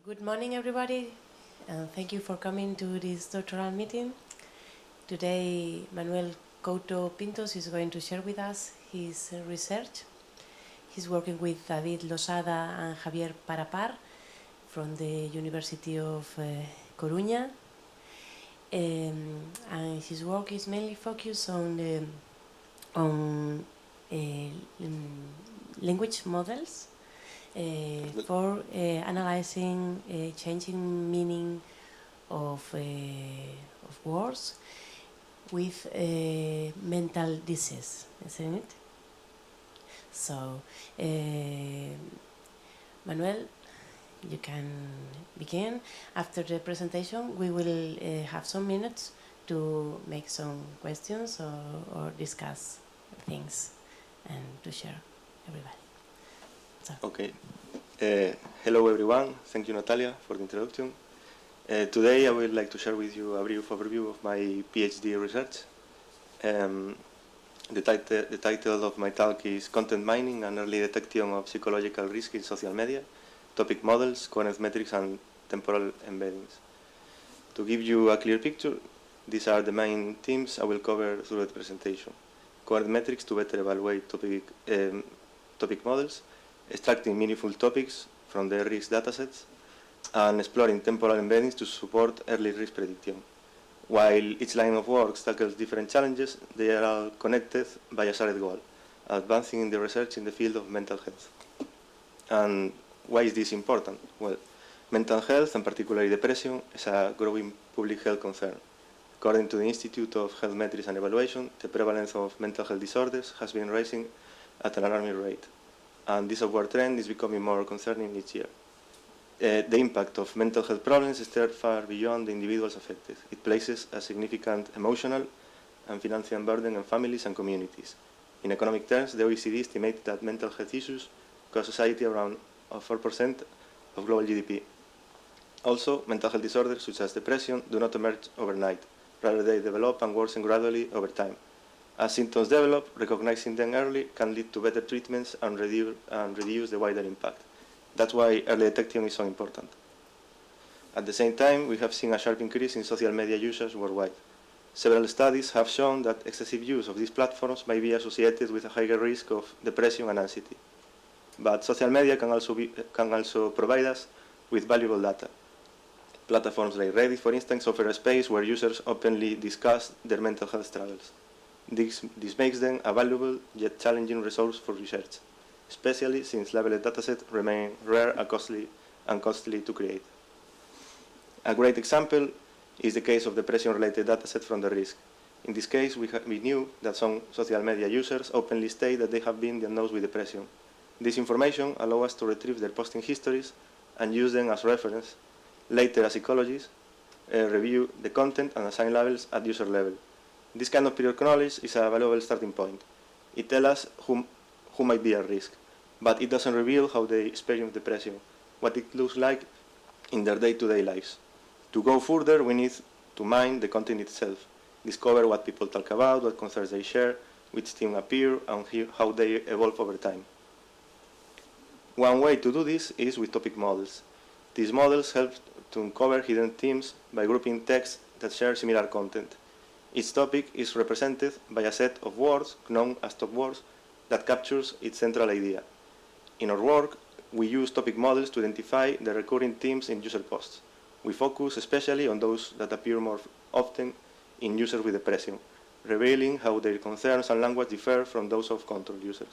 Good morning, everybody, and thank you for coming to this doctoral meeting. Today, Manuel Couto Pintos is going to share with us his research. He's working with David Losada and Javier Parapar from the University of Coruña. And his work is mainly focused on language models for analyzing changing meaning of words with mental disease, isn't it? So, Manuel, you can begin. After the presentation, we will have some minutes to make some questions or discuss things and to share everybody. So. Okay. Hello everyone. Thank you, Natalia, for the introduction. Today I would like to share with you a brief overview of my PhD research. The title of my talk is Content Mining and Early Detection of Psychological Risk in Social Media, Topic Models, Coherence Metrics and Temporal Embeddings. To give you a clear picture, these are the main themes I will cover through the presentation. Coherence Metrics to better evaluate topic models, extracting meaningful topics from the risk datasets, and exploring temporal embeddings to support early risk prediction. While each line of work tackles different challenges, they are all connected by a shared goal, advancing in the research in the field of mental health. And why is this important? Well, mental health, and particularly depression, is a growing public health concern. According to the Institute of Health Metrics and Evaluation, the prevalence of mental health disorders has been rising at an alarming rate, and this upward trend is becoming more concerning each year. The impact of mental health problems extends far beyond the individuals affected. It places a significant emotional and financial burden on families and communities. In economic terms, the OECD estimates that mental health issues cost society around 4% of global GDP. Also, mental health disorders such as depression do not emerge overnight. Rather, they develop and worsen gradually over time. As symptoms develop, recognizing them early can lead to better treatments and reduce the wider impact. That's why early detection is so important. At the same time, we have seen a sharp increase in social media usage worldwide. Several studies have shown that excessive use of these platforms may be associated with a higher risk of depression and anxiety. But social media can also provide us with valuable data. Platforms like Reddit, for instance, offer a space where users openly discuss their mental health struggles. This makes them a valuable yet challenging resource for research, especially since labeled datasets remain rare and costly to create. A great example is the case of depression-related dataset from the risk. In this case, we knew that some social media users openly state that they have been diagnosed with depression. This information allows us to retrieve their posting histories and use them as reference. Later, as psychologists, review the content and assign labels at user level. This kind of periodic knowledge is a valuable starting point. It tells us who might be at risk, but it doesn't reveal how they experience depression, what it looks like in their day-to-day lives. To go further, we need to mine the content itself, discover what people talk about, what concerns they share, which themes appear, and how they evolve over time. One way to do this is with topic models. These models help to uncover hidden themes by grouping texts that share similar content. Each topic is represented by a set of words known as top words that captures its central idea. In our work, we use topic models to identify the recurring themes in user posts. We focus especially on those that appear more often in users with depression, revealing how their concerns and language differ from those of control users.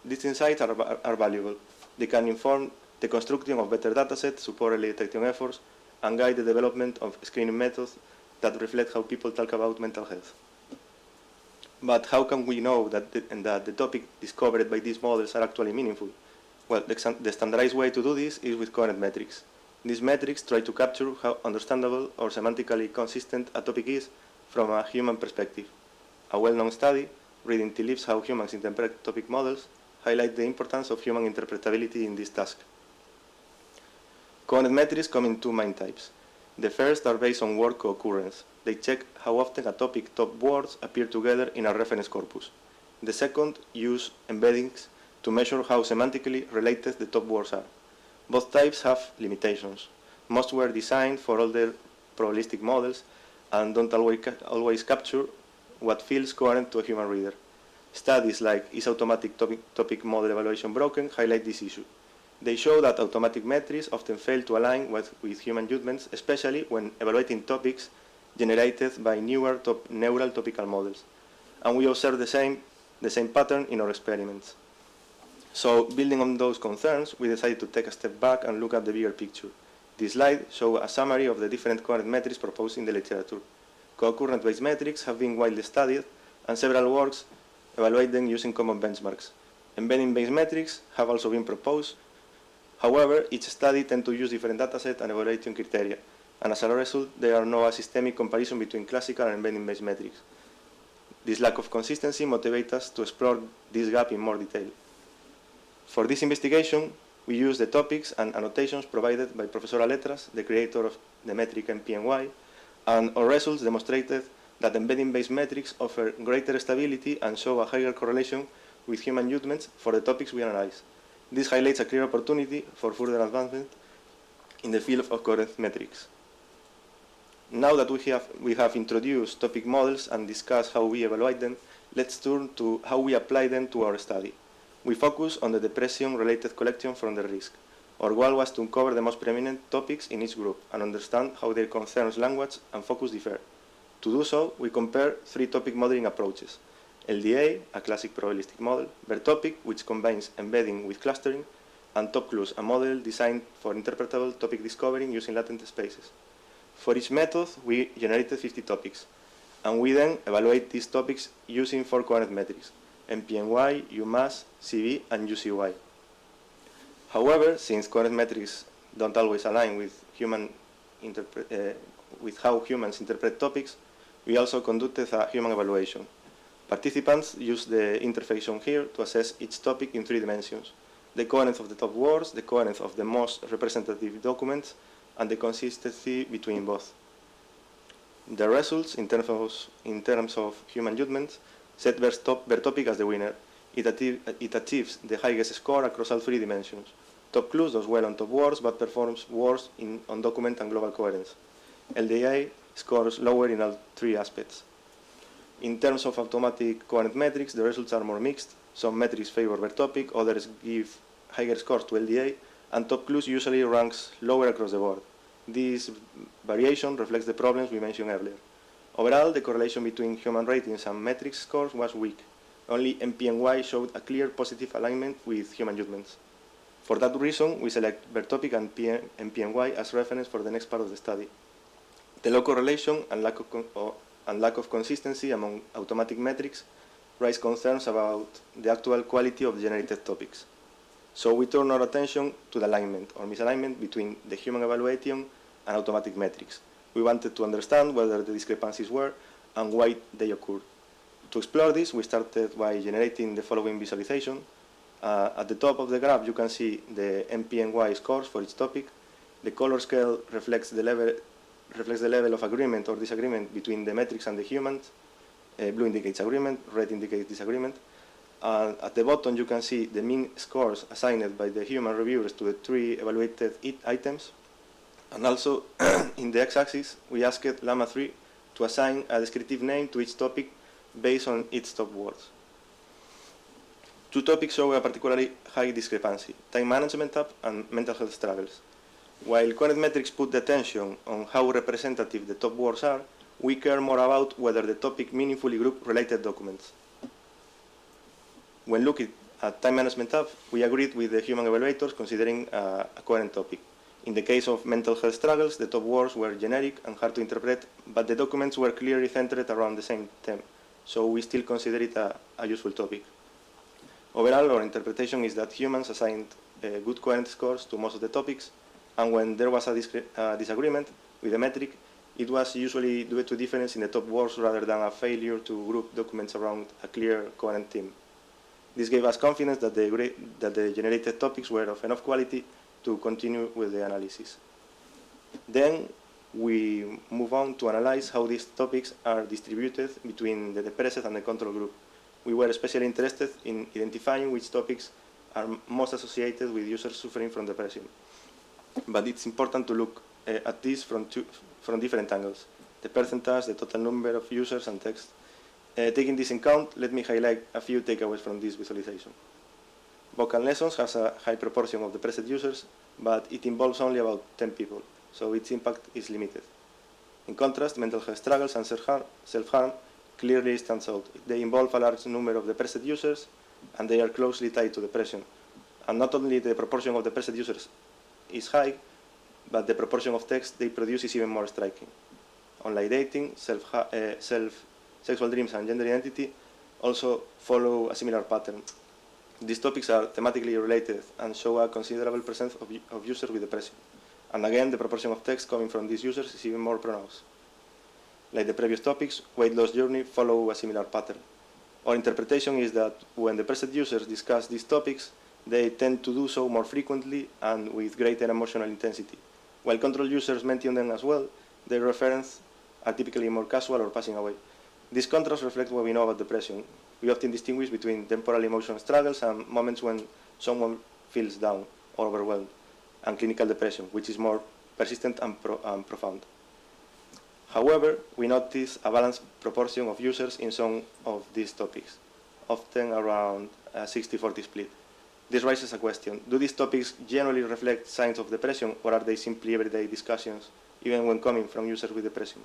These insights are valuable. They can inform the construction of better datasets, support early detection efforts, and guide the development of screening methods that reflect how people talk about mental health. But how can we know that the topic discovered by these models are actually meaningful? Well, the standardized way to do this is with coherent metrics. These metrics try to capture how understandable or semantically consistent a topic is from a human perspective. A well-known study, Reading Tea Leaves: How Humans Interpret Topic Models, highlights the importance of human interpretability in this task. Coherent metrics come in two main types. The first are based on word co-occurrence. They check how often a topic top words appear together in a reference corpus. The second use embeddings to measure how semantically related the top words are. Both types have limitations. Most were designed for older probabilistic models and don't always capture what feels coherent to a human reader. Studies like Is Automatic Topic Model Evaluation Broken highlight this issue. They show that automatic metrics often fail to align with human judgments, especially when evaluating topics generated by newer neural topical models. And we observe the same pattern in our experiments. So, building on those concerns, we decided to take a step back and look at the bigger picture. This slide shows a summary of the different coherent metrics proposed in the literature. Co-occurrence-based metrics have been widely studied, and several works evaluate them using common benchmarks. Embedding-based metrics have also been proposed. However, each study tends to use different datasets and evaluation criteria, and as a result, there are no systemic comparison between classical and embedding-based metrics. This lack of consistency motivates us to explore this gap in more detail. For this investigation, we use the topics and annotations provided by Professor Aletras, the creator of the metric MPNY, and our results demonstrated that embedding-based metrics offer greater stability and show a higher correlation with human judgments for the topics we analyze. This highlights a clear opportunity for further advancement in the field of coherent metrics. Now that we have introduced topic models and discussed how we evaluate them, let's turn to how we apply them to our study. We focus on the depression-related collection from the risk. Our goal was to uncover the most preeminent topics in each group and understand how their concerns, language, and focus differ. To do so, we compare three topic modeling approaches: LDA, a classic probabilistic model; VERTOPIC, which combines embedding with clustering; and TopClues, a model designed for interpretable topic discovery using latent spaces. For each method, we generated 50 topics, and we then evaluate these topics using 4 coherent metrics: MPNY, UMass, CV, and UCY. However, since coherent metrics don't always align with how humans interpret topics, we also conducted a human evaluation. Participants used the interface shown here to assess each topic in 3 dimensions: the coherence of the top words, the coherence of the most representative documents, and the consistency between both. The results, in terms of human judgments, set VERTOPIC as the winner. It achieves the highest score across all 3 dimensions. TopClues does well on top words, but performs worse on document and global coherence. LDA scores lower in all 3 aspects. In terms of automatic coherent metrics, the results are more mixed. Some metrics favor VERTOPIC, others give higher scores to LDA, and TopClues usually ranks lower across the board. This variation reflects the problems we mentioned earlier. Overall, the correlation between human ratings and metric scores was weak. Only MPNY showed a clear positive alignment with human judgments. For that reason, we select VERTOPIC and MPNY as reference for the next part of the study. The low correlation and lack of consistency among automatic metrics raise concerns about the actual quality of the generated topics. So we turn our attention to the alignment or misalignment between the human evaluation and automatic metrics. We wanted to understand whether the discrepancies were and why they occurred. To explore this, we started by generating the following visualization. At the top of the graph, you can see the MPNY scores for each topic. The color scale reflects the level of agreement or disagreement between the metrics and the humans. Blue indicates agreement, red indicates disagreement. At the bottom, you can see the mean scores assigned by the human reviewers to the 3 evaluated items. And also, in the x-axis, we asked Llama 3 to assign a descriptive name to each topic based on its top words. 2 topics show a particularly high discrepancy: time management app and mental health struggles. While coherent metrics put the attention on how representative the top words are, we care more about whether the topic meaningfully group related documents. When looking at time management app, we agreed with the human evaluators considering a coherent topic. In the case of mental health struggles, the top words were generic and hard to interpret, but the documents were clearly centered around the same theme, so we still consider it a useful topic. Overall, our interpretation is that humans assigned good coherent scores to most of the topics, and when there was a disagreement with the metric, it was usually due to difference in the top words rather than a failure to group documents around a clear coherent theme. This gave us confidence that the generated topics were of enough quality to continue with the analysis. Then we move on to analyze how these topics are distributed between the depressed and the control group. We were especially interested in identifying which topics are most associated with users suffering from depression. but it's important to look at this from different angles: the percentage, the total number of users, and text. Taking this in account, let me highlight a few takeaways from this visualization. Vocal lessons has a high proportion of the preset users, but it involves only about 10 people, so its impact is limited. In contrast, mental health struggles and self-harm clearly stands out. They involve a large number of the preset users, and they are closely tied to depression. And not only the proportion of the preset users is high, but the proportion of text they produce is even more striking. Online dating, sexual dreams, and gender identity also follow a similar pattern. These topics are thematically related and show a considerable percent of users with depression. And again, the proportion of text coming from these users is even more pronounced. Like the previous topics, weight loss journey follow a similar pattern. Our interpretation is that when the preset users discuss these topics, they tend to do so more frequently and with greater emotional intensity. While control users mention them as well, their references are typically more casual or passing away. This contrast reflects what we know about depression. We often distinguish between temporal emotional struggles and moments when someone feels down or overwhelmed, and clinical depression, which is more persistent and profound. However, we notice a balanced proportion of users in some of these topics, often around a 60-40 split. This raises a question: do these topics generally reflect signs of depression, or are they simply everyday discussions, even when coming from users with depression?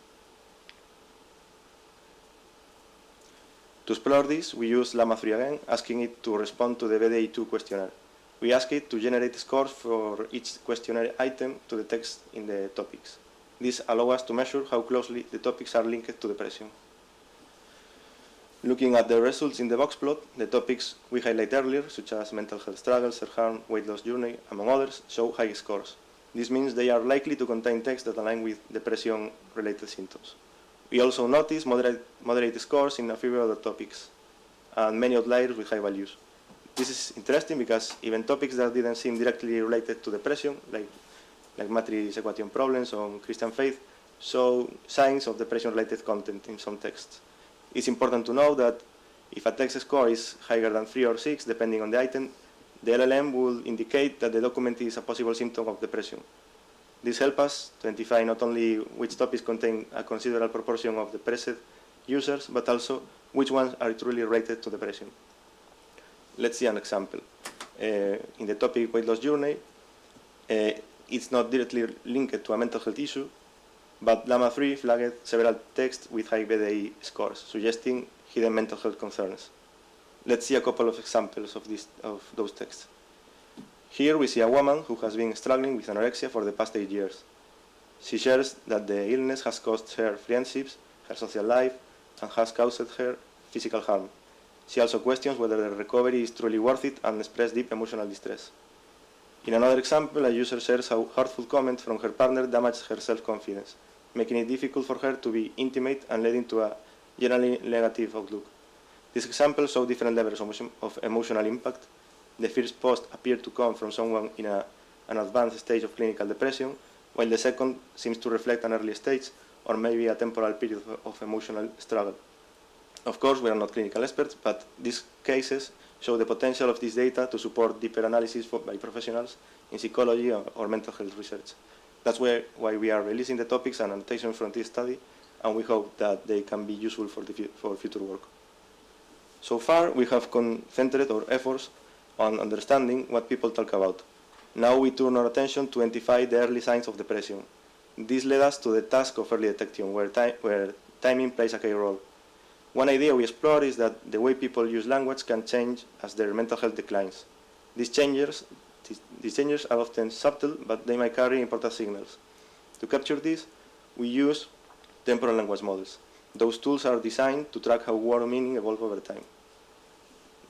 To explore this, we use Llama 3 again, asking it to respond to the BDI2 questionnaire. We ask it to generate scores for each questionnaire item to the text in the topics. This allows us to measure how closely the topics are linked to depression. Looking at the results in the box plot, the topics we highlighted earlier, such as mental health struggles, self-harm, weight loss journey, among others, show high scores. This means they are likely to contain text that align with depression-related symptoms. We also notice moderate scores in a few other topics, and many outliers with high values. This is interesting because even topics that didn't seem directly related to depression, like matrix equation problems or Christian faith, show signs of depression-related content in some texts. It's important to know that if a text score is higher than 3 or 6, depending on the item, the LLM will indicate that the document is a possible symptom of depression. This helps us to identify not only which topics contain a considerable proportion of depressed users, but also which ones are truly related to depression. Let's see an example. In the topic weight loss journey, it's not directly linked to a mental health issue, but Llama 3 flagged several texts with high BDI scores, suggesting hidden mental health concerns. Let's see a couple of examples of those texts. Here we see a woman who has been struggling with anorexia for the past 8 years. She shares that the illness has cost her friendships, her social life, and has caused her physical harm. She also questions whether the recovery is truly worth it and expresses deep emotional distress. In another example, a user shares how hurtful comments from her partner damaged her self-confidence, making it difficult for her to be intimate and leading to a generally negative outlook. These examples show different levels of emotional impact. The first post appeared to come from someone in an advanced stage of clinical depression, while the second seems to reflect an early stage or maybe a temporal period of emotional struggle. Of course, we are not clinical experts, but these cases show the potential of this data to support deeper analysis by professionals in psychology or mental health research. That's why we are releasing the topics and annotations from this study, and we hope that they can be useful for future work. So far, we have concentrated our efforts on understanding what people talk about. Now we turn our attention to identify the early signs of depression. This led us to the task of early detection, where timing plays a key role. One idea we explore is that the way people use language can change as their mental health declines. These changes are often subtle, but they might carry important signals. To capture this, we use temporal language models. Those tools are designed to track how word meaning evolves over time.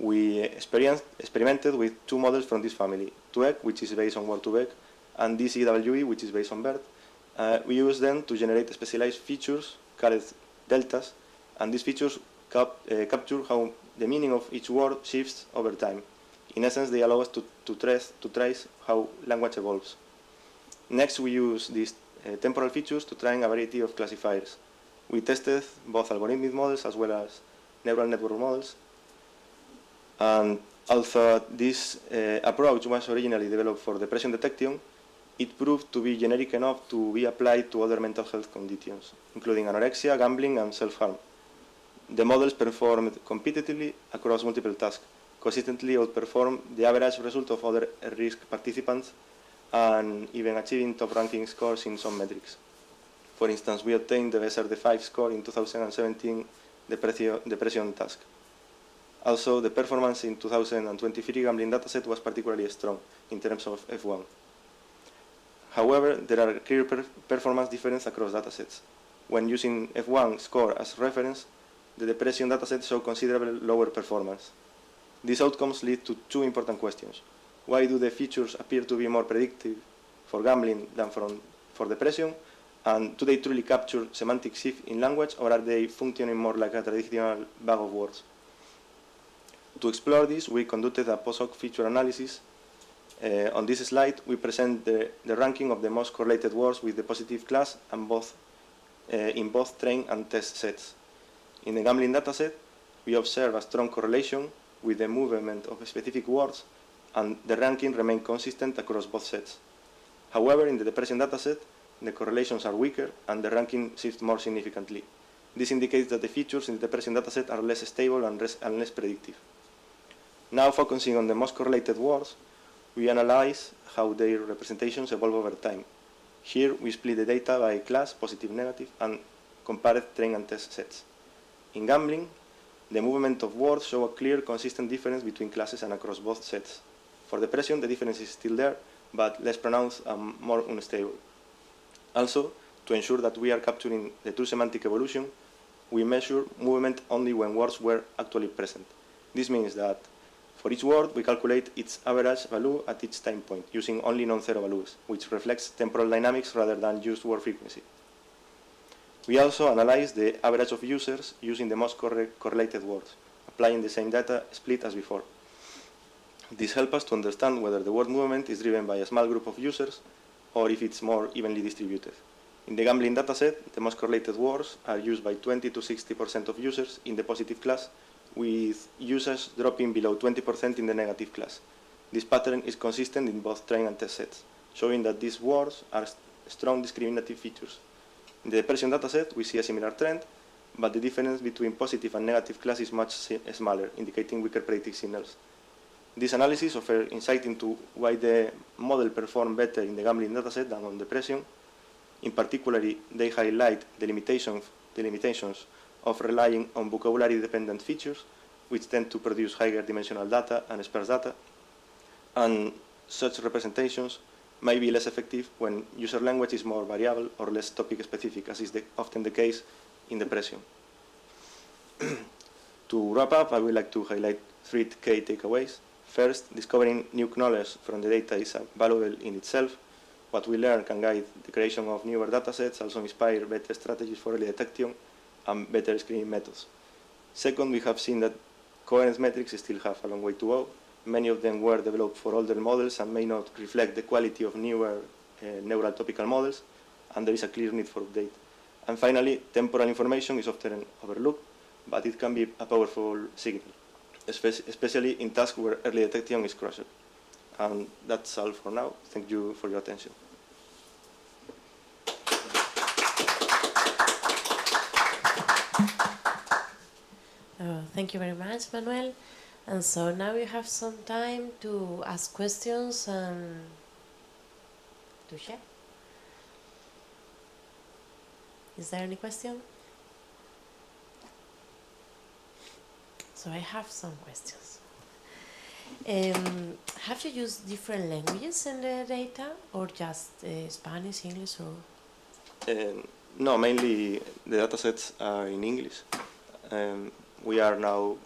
We experimented with 2 models from this family, 2EG, which is based on word2vec, and DCWE, which is based on BERT. We use them to generate specialized features called deltas, and these features capture how the meaning of each word shifts over time. In essence, they allow us to trace how language evolves. Next, we use these temporal features to train a variety of classifiers. We tested both algorithmic models as well as neural network models. And although this approach was originally developed for depression detection, it proved to be generic enough to be applied to other mental health conditions, including anorexia, gambling, and self-harm. The models performed competitively across multiple tasks, consistently outperformed the average result of other risk participants, and even achieving top ranking scores in some metrics. For instance, we obtained the SRD5 score in 2017 depression task. Also, the performance in 2023 gambling dataset was particularly strong in terms of F1. However, there are clear performance differences across datasets. When using F1 score as reference, the depression dataset showed considerably lower performance. These outcomes lead to two important questions. Why do the features appear to be more predictive for gambling than for depression? And do they truly capture semantic shift in language, or are they functioning more like a traditional bag of words? To explore this, we conducted a post-hoc feature analysis. On this slide, we present the ranking of the most correlated words with the positive class and in both train and test sets. In the gambling dataset, we observe a strong correlation with the movement of specific words, and the ranking remained consistent across both sets. However, in the depression dataset, the correlations are weaker and the ranking shifts more significantly. This indicates that the features in the depression dataset are less stable and less predictive. Now, focusing on the most correlated words, we analyze how their representations evolve over time. Here, we split the data by class, positive, negative, and compared train and test sets. In gambling, the movement of words show a clear, consistent difference between classes and across both sets. For depression, the difference is still there, but less pronounced and more unstable. Also, to ensure that we are capturing the true semantic evolution, we measure movement only when words were actually present. This means that for each word, we calculate its average value at each time point, using only non-zero values, which reflects temporal dynamics rather than used word frequency. We also analyze the average of users using the most correlated words, applying the same data split as before. This helps us to understand whether the word movement is driven by a small group of users or if it's more evenly distributed. In the gambling dataset, the most correlated words are used by 20 to 60% of users in the positive class, with users dropping below 20% in the negative class. This pattern is consistent in both train and test sets, showing that these words are strong discriminative features. In the depression dataset, we see a similar trend, but the difference between positive and negative class is much smaller, indicating weaker predictive signals. This analysis offers insight into why the model performed better in the gambling dataset than on depression. In particular, they highlight the limitations of relying on vocabulary-dependent features, which tend to produce higher dimensional data and sparse data, and such representations may be less effective when user language is more variable or less topic-specific, as is often the case in depression. To wrap up, I would like to highlight 3 key takeaways. First, discovering new knowledge from the data is valuable in itself. What we learn can guide the creation of newer datasets, also inspire better strategies for early detection and better screening methods. Second, we have seen that coherence metrics still have a long way to go. Many of them were developed for older models and may not reflect the quality of newer neural topical models, and there is a clear need for update. And finally, temporal information is often overlooked, but it can be a powerful signal, especially in tasks where early detection is crucial. And that's all for now. Thank you for your attention. Thank you very much, Manuel. And so now you have some time to ask questions and to share. Is there any question? So I have some questions. Have you used different languages in the data, or just Spanish, English, or? No, mainly the datasets are in English. We are now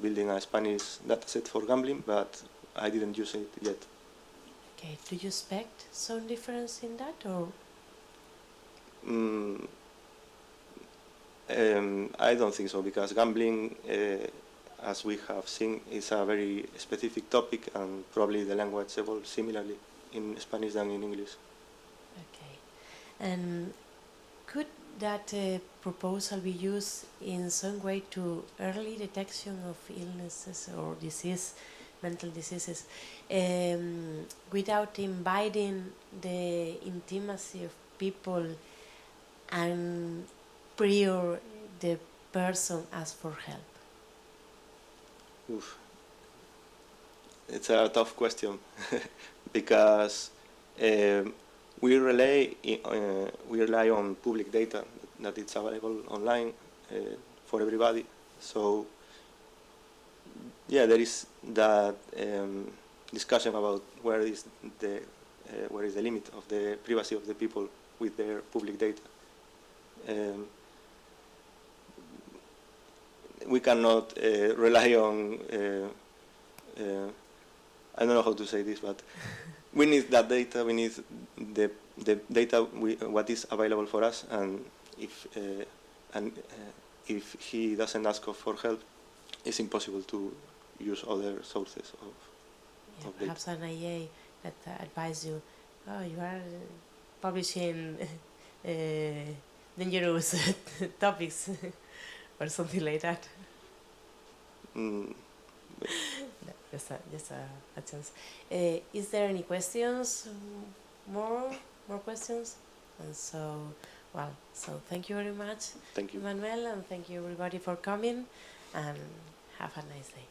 building a Spanish dataset for gambling, but I didn't use it yet. Okay, do you expect some difference in that, or? I don't think so, because gambling, as we have seen, is a very specific topic, and probably the language evolves similarly in Spanish than in English. Okay, and could that proposal be used in some way to early detection of illnesses or disease mental diseases, without inviting the intimacy of people and prior the person asks for help? Oof. It's a tough question because we rely on public data that it's available online for everybody. So yeah, there is that discussion about where is the limit of the privacy of the people with their public data. We cannot rely on I don't know how to say this, but we need that data. We need the data what is available for us, and if he doesn't ask for help, it's impossible to use other sources of data. Perhaps an IA that advise you, oh, you are publishing dangerous topics or something like that. Just a chance. Is there any questions? More questions? And so thank you very much, Thank you. Manuel, and thank you everybody for coming, and have a nice day.